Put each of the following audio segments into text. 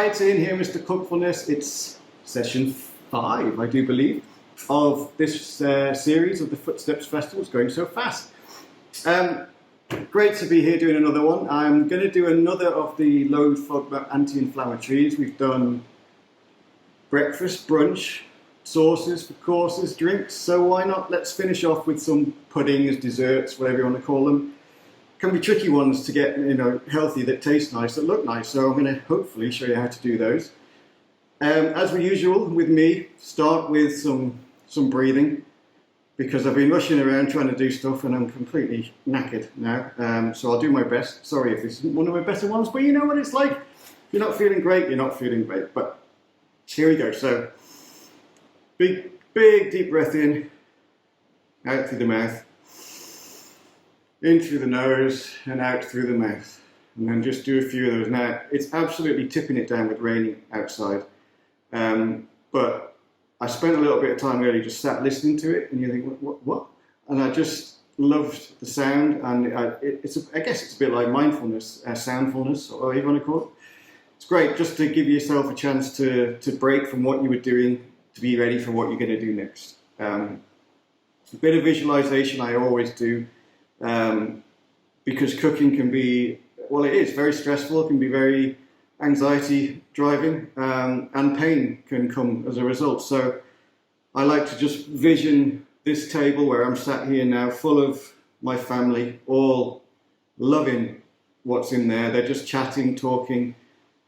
Right, in here, Mr. Cookfulness. It's session 5, I do believe, of this series of the Footsteps Festival. It's going so fast. Great to be here doing another one. I'm going to do another of the low FODMAP anti-inflammatories. We've done breakfast, brunch, sauces for courses, drinks. So why not? Let's finish off with some puddings, desserts, whatever you want to call them. Can be tricky ones to get, healthy, that taste nice, that look nice. So I'm going to hopefully show you how to do those. As usual with me, start with some breathing, because I've been rushing around trying to do stuff and I'm completely knackered now. So I'll do my best. Sorry if this isn't one of my better ones, but you know what it's like. If you're not feeling great, you're not feeling great. But here we go. So big deep breath in, out through the mouth. In through the nose and out through the mouth. And then just do a few of those. Now, it's absolutely tipping it down with raining outside. But I spent a little bit of time earlier just sat listening to it, and you think, what? And I just loved the sound, and I guess it's a bit like mindfulness, soundfulness, or whatever you want to call it. It's great just to give yourself a chance to break from what you were doing to be ready for what you're going to do next. A bit of visualization I always do. Because cooking can be, well, it is very stressful, it can be very anxiety driving, and pain can come as a result. So I like to just vision this table where I'm sat here now, full of my family, all loving what's in there. They're just chatting, talking.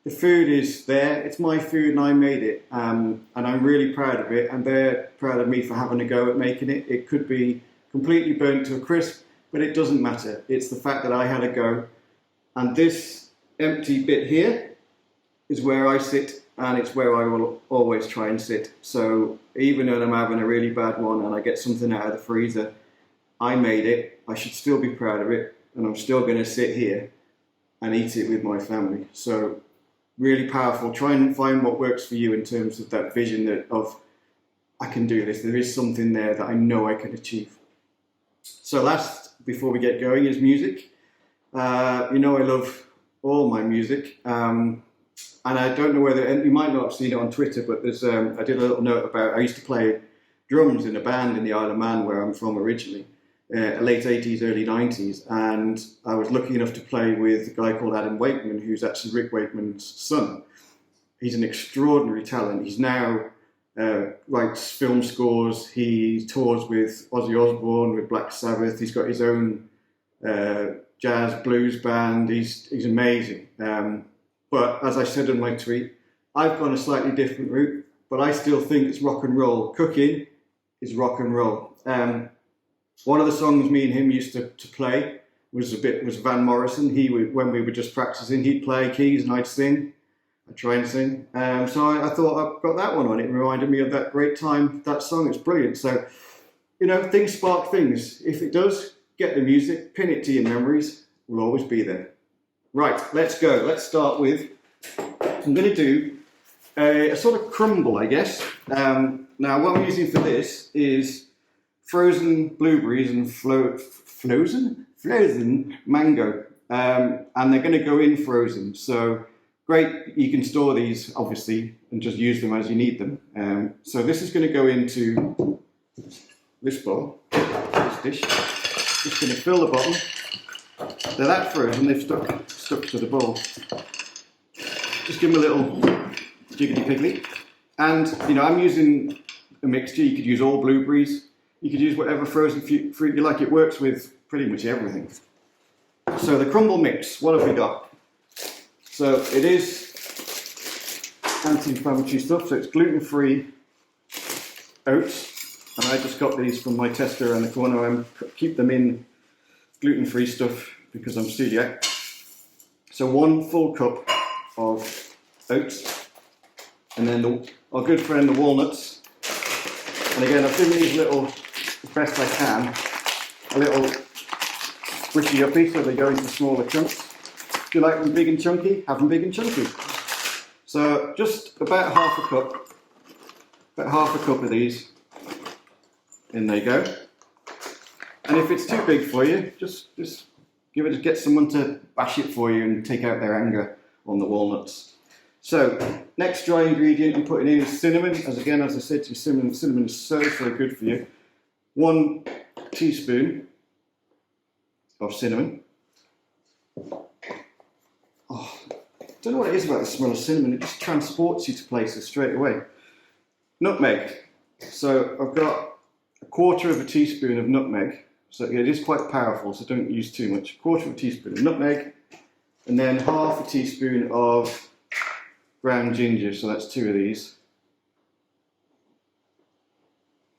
The food is there, it's my food and I made it, and I'm really proud of it, and they're proud of me for having a go at making it. It could be completely burnt to a crisp, but it doesn't matter. It's the fact that I had a go. And this empty bit here is where I sit, and it's where I will always try and sit. So even when I'm having a really bad one and I get something out of the freezer, I made it, I should still be proud of it, and I'm still going to sit here and eat it with my family. So really powerful. Try and find what works for you in terms of that vision of, I can do this. There is something there that I know I can achieve. So before we get going, is music. I love all my music, and I don't know whether, and you might not have seen it on Twitter, but there's I did a little note about, I used to play drums in a band in the Isle of Man where I'm from originally, late 80s, early 90s, and I was lucky enough to play with a guy called Adam Wakeman, who's actually Rick Wakeman's son. He's an extraordinary talent. He's now writes film scores, he tours with Ozzy Osbourne, with Black Sabbath, he's got his own jazz blues band, he's amazing. But as I said in my tweet, I've gone a slightly different route, but I still think it's rock and roll. Cooking is rock and roll. One of the songs me and him used to play was Van Morrison. When we were just practicing, he'd play keys and I'd sing. I try and sing. So I thought I've got that one on. It reminded me of that great time, that song. It's brilliant. So, things spark things. If it does, get the music, pin it to your memories. We'll always be there. Right, let's go. Let's start with, I'm going to do a sort of crumble, I guess. Now, what I'm using for this is frozen blueberries and frozen mango. And they're going to go in frozen. So, great, you can store these, obviously, and just use them as you need them. So this is going to go into this bowl, this dish. Just going to fill the bottom. They're that frozen, they've stuck to the bowl. Just give them a little jiggly-piggly. And, I'm using a mixture. You could use all blueberries. You could use whatever frozen fruit you like. It works with pretty much everything. So the crumble mix, what have we got? So it is anti-inflammatory stuff, so it's gluten-free oats, and I just got these from my tester around the corner. I keep them in gluten-free stuff because I'm celiac. So 1 full cup of oats, and then our good friend the walnuts. And again, I've given these as best I can, a little squishy uppy so they go into smaller chunks. If you like them big and chunky, have them big and chunky. So just about half a cup of these. In they go. And if it's too big for you, just get someone to bash it for you and take out their anger on the walnuts. So, next dry ingredient I'm putting in is cinnamon. As I said to you, cinnamon is so good for you. 1 teaspoon of cinnamon. Oh, I don't know what it is about the smell of cinnamon. It just transports you to places straight away. Nutmeg. So I've got 1/4 teaspoon of nutmeg. So it is quite powerful, so don't use too much. 1/4 teaspoon of nutmeg, and then 1/2 teaspoon of ground ginger. So that's 2 of these.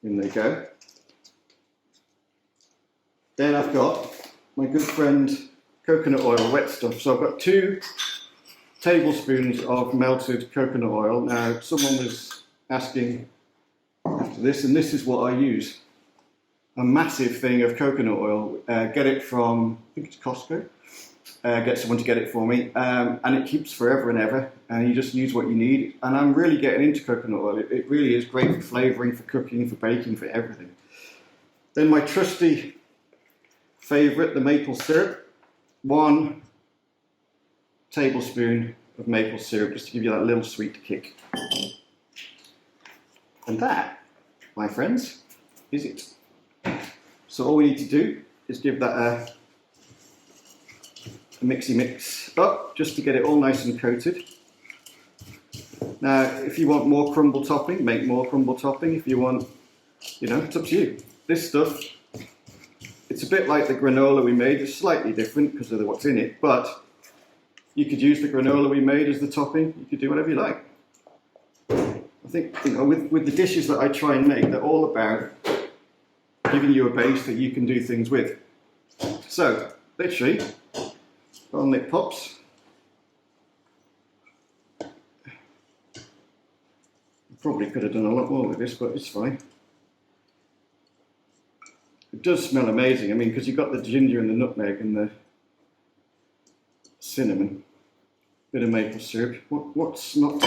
In they go. Then I've got my good friend coconut oil, wet stuff. So I've got 2 tablespoons of melted coconut oil. Now, someone was asking after this, and this is what I use. A massive thing of coconut oil. Get it from, I think it's Costco. Get someone to get it for me. And it keeps forever and ever. And you just use what you need. And I'm really getting into coconut oil. It really is great for flavouring, for cooking, for baking, for everything. Then my trusty favourite, the maple syrup. 1 tablespoon of maple syrup, just to give you that little sweet kick. And that, my friends, is it. So all we need to do is give that a mixy mix up, just to get it all nice and coated. Now, if you want more crumble topping, make more crumble topping. If you want, it's up to you. This stuff, it's a bit like the granola we made. It's slightly different because of what's in it, but you could use the granola we made as the topping. You could do whatever you like. I think, with the dishes that I try and make, they're all about giving you a base that you can do things with. So, literally, on it pops. Probably could have done a lot more with this, but it's fine. It does smell amazing. I mean, because you've got the ginger and the nutmeg and the cinnamon, bit of maple syrup. What's not?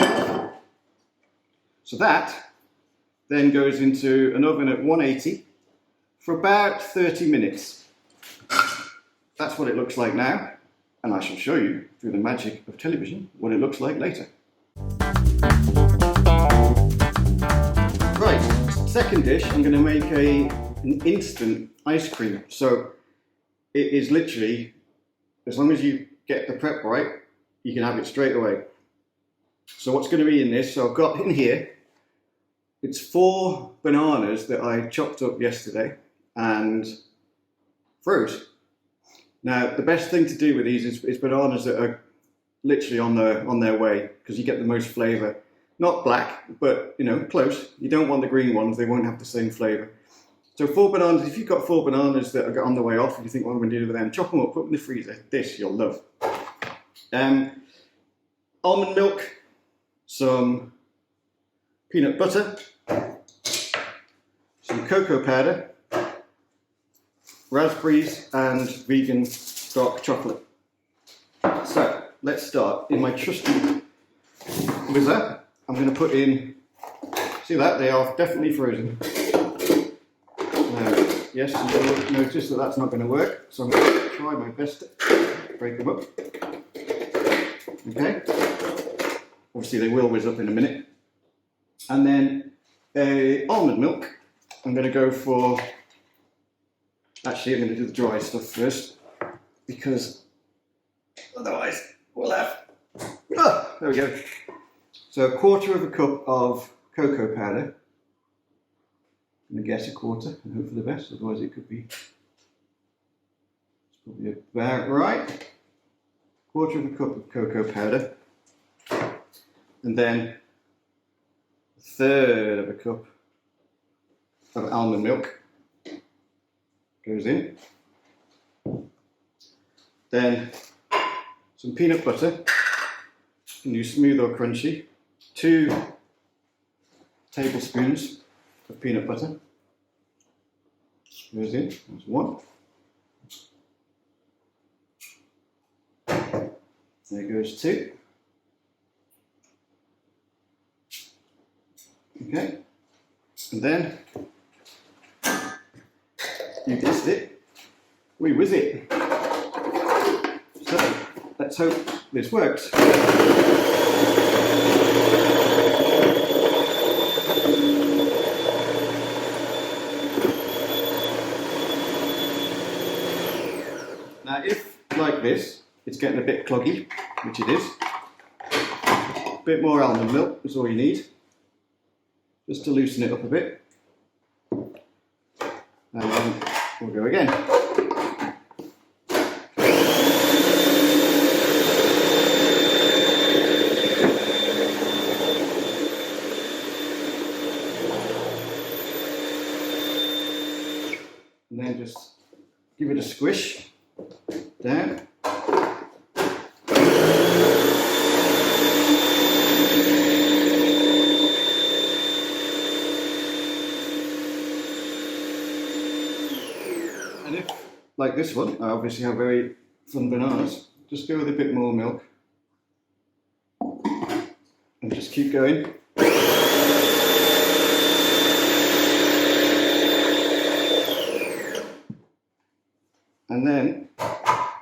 So that then goes into an oven at 180 for about 30 minutes. That's what it looks like now, and I shall show you through the magic of television what it looks like later. Right, second dish, I'm going to make an instant ice cream. So it is literally, as long as you get the prep right, you can have it straight away. So what's going to be in this? So I've got in here, it's 4 bananas that I chopped up yesterday and fruit. Now the best thing to do with these is bananas that are literally on their way, because you get the most flavour. Not black, but close. You don't want the green ones, they won't have the same flavour. So 4 bananas, if you've got 4 bananas that are on the way off and you think, what am I going to do with them, chop them up, put them in the freezer. This you'll love. Almond milk, some peanut butter, some cocoa powder, raspberries, and vegan dark chocolate. So let's start. In my trusty whizzer, I'm going to put in, see that, they are definitely frozen. Now, yes, you'll notice that that's not going to work, so I'm going to try my best to break them up. Okay, obviously they will whiz up in a minute. And then almond milk, I'm going to go for, actually I'm going to do the dry stuff first, because otherwise we'll have, there we go. So 1/4 cup of cocoa powder. I'm going to guess 1/4 and hope for the best, otherwise it could be, it's probably about right. 1/4 cup of cocoa powder. And then 1/3 cup of almond milk goes in. Then some peanut butter. You can use smooth or crunchy. 2 tablespoons of peanut butter goes in. That's 1. There goes 2. Okay, and then you guessed it, we whiz it. So let's hope this works. if, like this, it's getting a bit cloggy, which it is, a bit more almond milk is all you need, just to loosen it up a bit. And then we'll go again. And then just give it a squish down. And if, like this one, I obviously have very thin bananas, just go with a bit more milk and just keep going. And then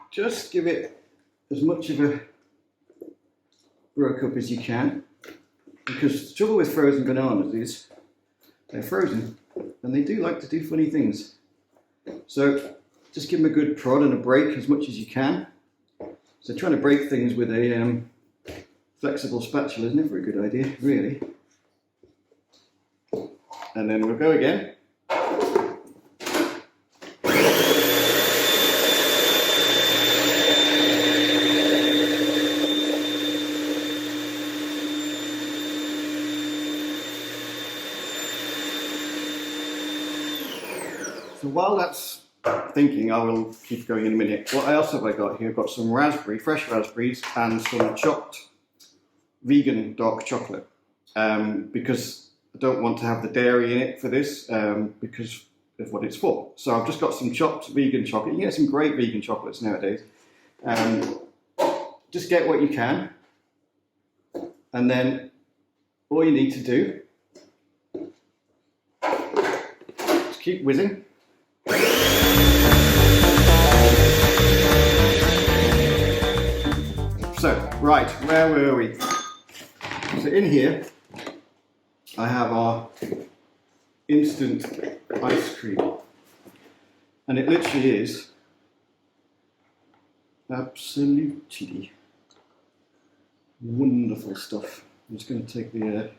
just give it as much of a broke up as you can, because the trouble with frozen bananas is they're frozen and they do like to do funny things. So just give them a good prod and a break as much as you can. So trying to break things with a flexible spatula is never a good idea, really. And then we'll go again. So while that's thinking, I will keep going in a minute. What else have I got here? I've got some raspberry, fresh raspberries, and some chopped vegan dark chocolate. Because I don't want to have the dairy in it for this, because of what it's for. So I've just got some chopped vegan chocolate. You can get some great vegan chocolates nowadays. Just get what you can. And then all you need to do is keep whizzing. So, right, where were we? So in here, I have our instant ice cream. And it literally is absolutely wonderful stuff. I'm just going to take the,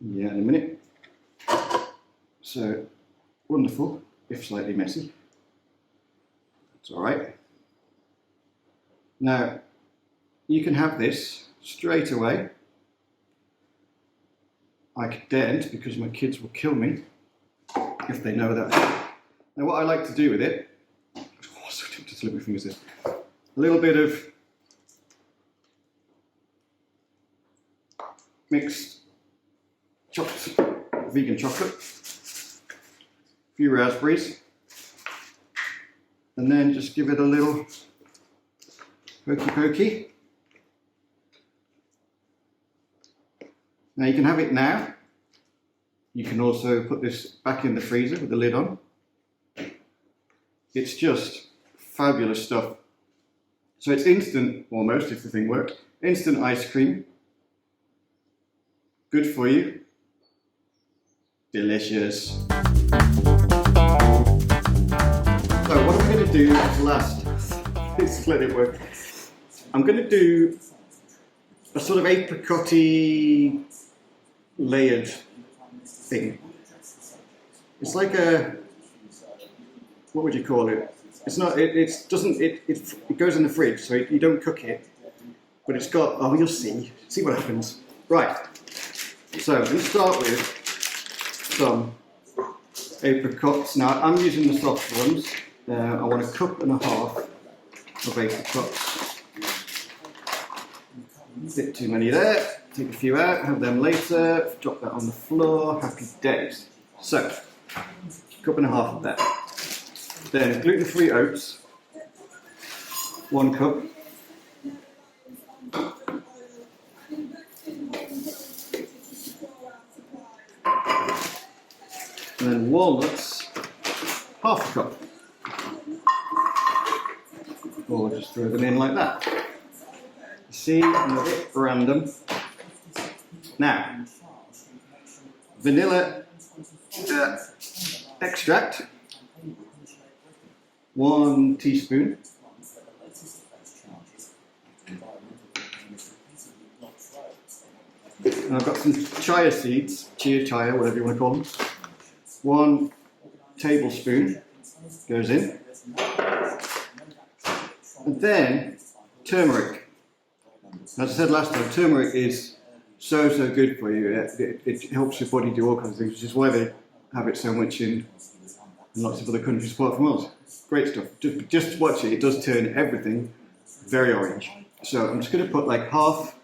in a minute. So, wonderful, if slightly messy. It's all right. Now, you can have this straight away. I don't, because my kids will kill me if they know that. Now, what I like to do with it, so tempted to slip my fingers in, a little bit of mixed chopped vegan chocolate, a few raspberries, and then just give it a little pokey pokey. Now you can have it now. You can also put this back in the freezer with the lid on. It's just fabulous stuff. So it's instant, almost, if the thing works. Instant ice cream. Good for you. Delicious. So what I'm going to do last, let's let it work. I'm going to do a sort of apricot-y layered thing. It's like a, what would you call it? It's not, it goes in the fridge, so you don't cook it, but it's got, oh, you'll see what happens. Right, so I'm going to start with some apricots. Now I'm using the soft ones. I want 1.5 cups of apricots. A bit too many there. Take a few out, have them later, drop that on the floor, happy days. So, 1.5 cups of that. Then gluten-free oats, 1 cup. And then walnuts, 1/2 cup. Or just throw them in like that. See, I'm a bit random. Now, vanilla extract, 1 teaspoon. And I've got some chia seeds, chia, whatever you want to call them. 1 tablespoon goes in. And then turmeric. As I said last time, turmeric is so good for you. It helps your body do all kinds of things, which is why they have it so much in lots of other countries apart from us. Great stuff. Just watch it. It does turn everything very orange. So I'm just going to put like half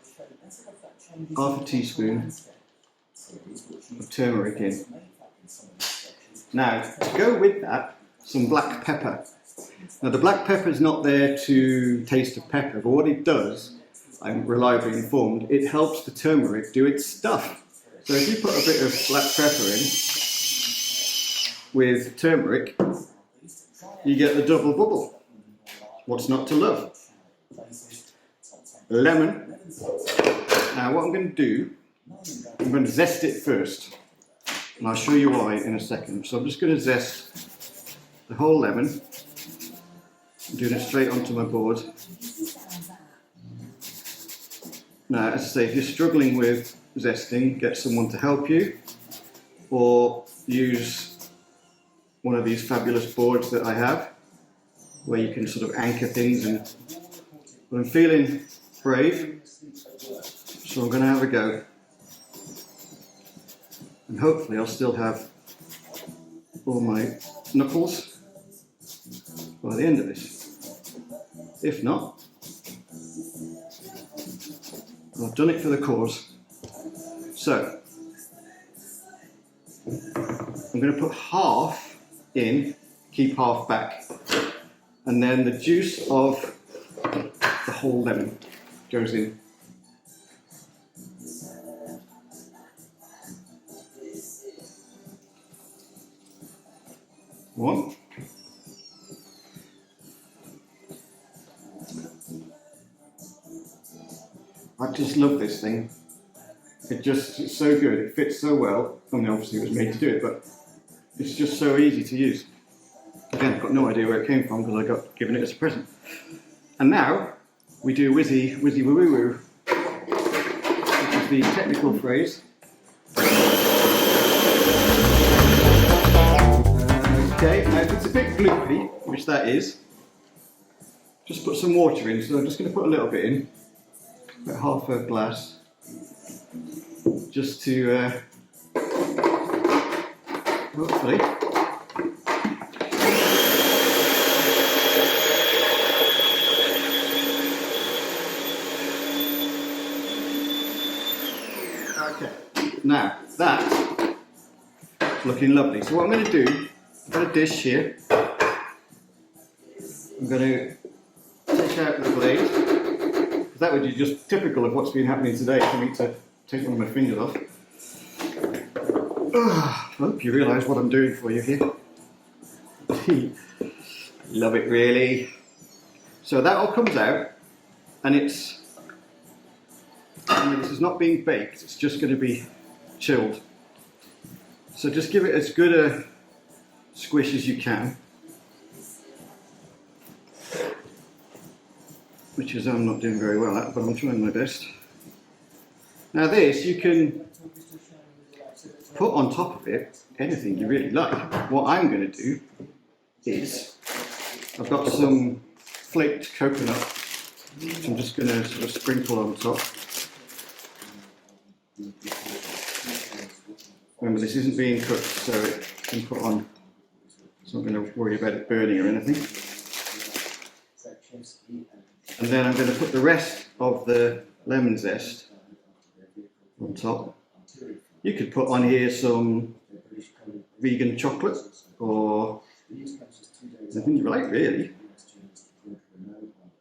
a teaspoon of turmeric in. Now, to go with that, some black pepper. Now the black pepper is not there to taste of pepper, but what it does, I'm reliably informed, it helps the turmeric do its stuff. So if you put a bit of black pepper in with turmeric, you get the double bubble. What's not to love? Lemon. Now what I'm going to do, I'm going to zest it first. And I'll show you why in a second. So I'm just going to zest the whole lemon. I'm doing it straight onto my board. Now, as I say, if you're struggling with zesting, get someone to help you, or use one of these fabulous boards that I have, where you can sort of anchor things. But I'm feeling brave, so I'm going to have a go. And hopefully I'll still have all my knuckles by the end of this. If not, I've done it for the cause. So, I'm going to put half in, keep half back, and then the juice of the whole lemon goes in. One. I just love this thing. It's so good, it fits so well. I mean, obviously it was made to do it, but it's just so easy to use. Again, I've got no idea where it came from because I got given it as a present. And now we do whizzy woo woo woo, which is the technical phrase. Okay, now if it's a bit gloopy, which that is, just put some water in. So I'm just going to put a little bit in, about half a glass, just to hopefully okay. Now that's looking lovely. So what I'm going to do, I've got a dish here. I'm going to take out the blade, because that would be just typical of what's been happening today for me to take one of my fingers off. I hope you realise what I'm doing for you here. Love it really. So that all comes out, and this is not being baked, it's just going to be chilled. So just give it as good a squish as you can, which is I'm not doing very well at, but I'm trying my best. Now this, you can put on top of it anything you really like. What I'm going to do is, I've got some flaked coconut, which I'm just going to sort of sprinkle on top. Remember, this isn't being cooked, so it can put on. So I'm not going to worry about it burning or anything. And then I'm going to put the rest of the lemon zest on top. You could put on here some vegan chocolate or anything you like, really.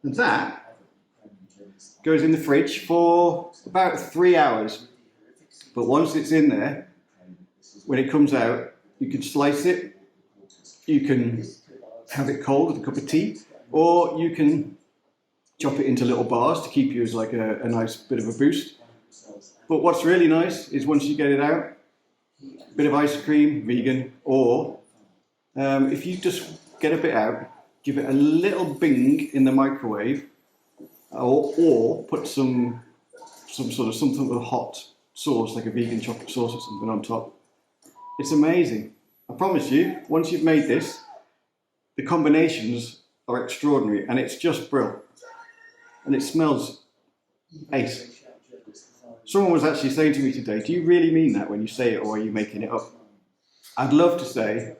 And that goes in the fridge for about 3 hours. But once it's in there, when it comes out, you can slice it. You can have it cold with a cup of tea, or you can chop it into little bars to keep you as like a nice bit of a boost. But what's really nice is once you get it out, a bit of ice cream, vegan, or if you just get a bit out give it a little bing in the microwave, or put some sort of something with a hot sauce, like a vegan chocolate sauce or something on top. It's amazing. I promise you, once you've made this, the combinations are extraordinary, and it's just brilliant. And it smells ace. Someone was actually saying to me today, do you really mean that when you say it, or are you making it up? I'd love to say,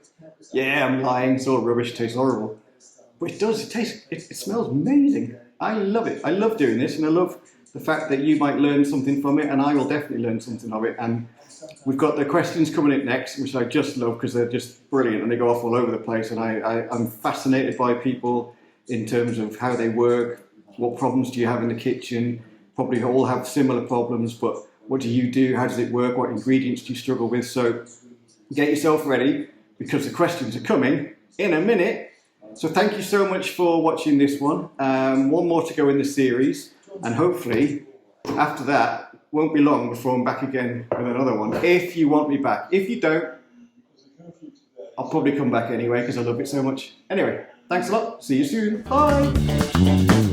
yeah, I'm lying, it's all rubbish, it tastes horrible. But it does, it smells amazing. I love it. I love doing this, and I love the fact that you might learn something from it, and I will definitely learn something of it. And we've got the questions coming up next, which I just love because they're just brilliant and they go off all over the place. And I'm fascinated by people in terms of how they work, what problems do you have in the kitchen. Probably all have similar problems, but what do you do? How does it work? What ingredients do you struggle with? So get yourself ready, because the questions are coming in a minute. So thank you so much for watching this one. One more to go in the series, and hopefully after that won't be long before I'm back again with another one, if you want me back. If you don't, I'll probably come back anyway because I love it so much. Anyway, thanks a lot. See you soon. Bye.